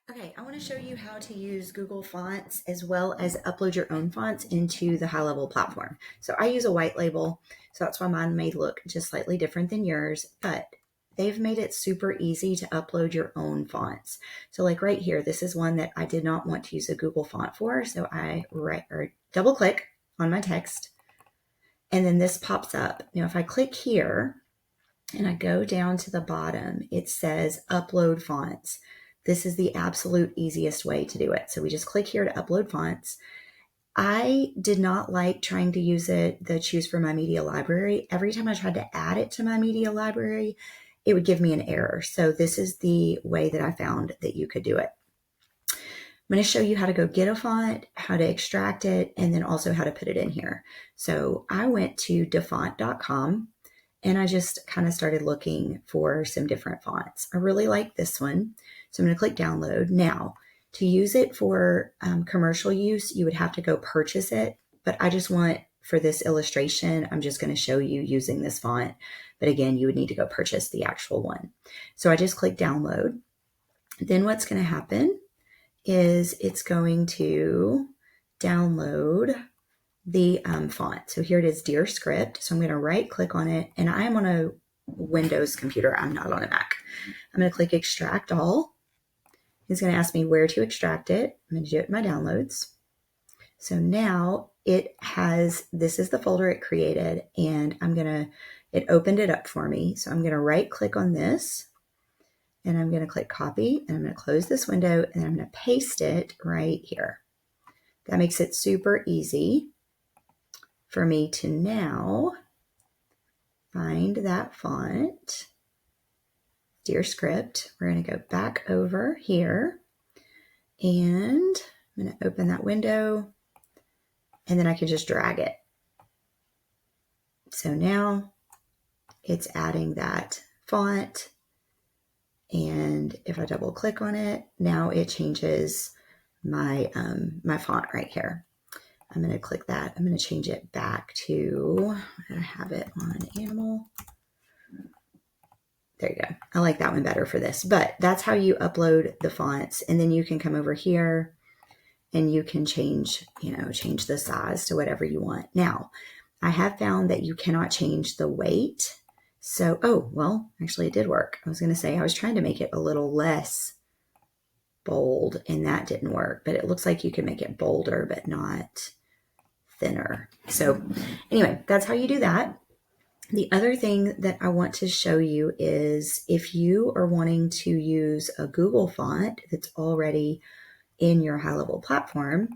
Okay, I want to show you how to use Google Fonts as well as upload your own fonts into the GoHighLevel platform. So I use a white label, so that's why mine may look just slightly different than yours, but they've made it super easy to upload your own fonts. So like right here, this is one that I did not want to use a Google font for, so I double click on my text, and then this pops up. Now if I click here, and I go down to the bottom, it says upload fonts. This is the absolute easiest way to do it. So we just click here to upload fonts. I did not like trying to use the choose from my media library. Every time I tried to add it to my media library, it would give me an error. So this is the way that I found that you could do it. I'm going to show you how to go get a font, how to extract it, and then also how to put it in here. So I went to defont.com and I just kind of started looking for some different fonts. I really like this one, so I'm going to click download. Now, to use it for commercial use, you would have to go purchase it, but I just want, for this illustration, I'm just going to show you using this font, but again, you would need to go purchase the actual one. So I just click download. Then what's going to happen is it's going to download the font. So here it is, Dear Script. So I'm going to right click on it, and I am on a Windows computer. I'm not on a Mac. I'm going to click extract all. It's going to ask me where to extract it. I'm going to do it in my downloads. So now it has, this is the folder it created, and it opened it up for me. So I'm going to right click on this, and I'm going to click copy, and I'm going to close this window, and I'm going to paste it right here. That makes it super easy for me to now find that font, Dear Script. We're going to go back over here, and I'm going to open that window, and then I can just drag it. So now it's adding that font, and if I double click on it, now it changes my my font right here. I'm going to click that. I'm going to change it back to, I have it on animal. There you go. I like that one better for this, but that's how you upload the fonts. And then you can come over here and you can change the size to whatever you want. Now, I have found that you cannot change the weight. So, oh, well, actually it did work. I was going to say, I was trying to make it a little less bold and that didn't work, but it looks like you can make it bolder, but not thinner. So anyway, that's how you do that. The other thing that I want to show you is if you are wanting to use a Google font that's already in your GoHighLevel platform,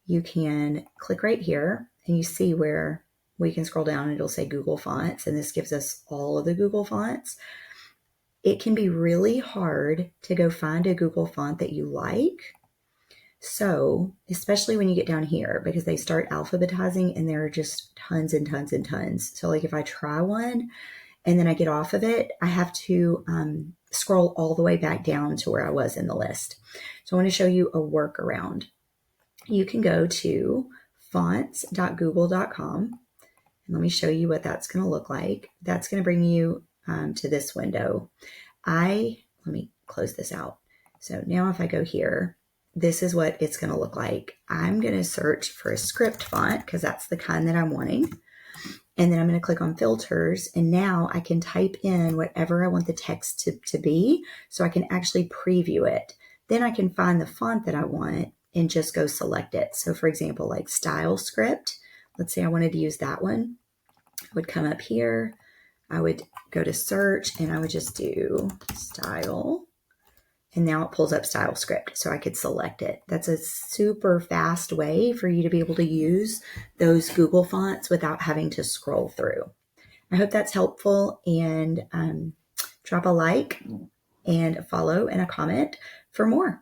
you can click right here and you see where we can scroll down and it'll say Google Fonts, and this gives us all of the Google fonts. It can be really hard to go find a Google font that you like. So, especially when you get down here, because they start alphabetizing and there are just tons and tons and tons. So like if I try one and then I get off of it, I have to scroll all the way back down to where I was in the list. So I want to show you a workaround. You can go to fonts.google.com and let me show you what that's going to look like. That's going to bring you to this window. Let me close this out. So now if I go here, this is what it's going to look like. I'm going to search for a script font because that's the kind that I'm wanting. And then I'm going to click on filters. And now I can type in whatever I want the text to be so I can actually preview it. Then I can find the font that I want and just go select it. So for example, like style script, let's say I wanted to use that one. I would come up here. I would go to search and I would just do style. And now it pulls up style script, so I could select it. That's a super fast way for you to be able to use those Google fonts without having to scroll through. I hope that's helpful, and drop a like and a follow and a comment for more.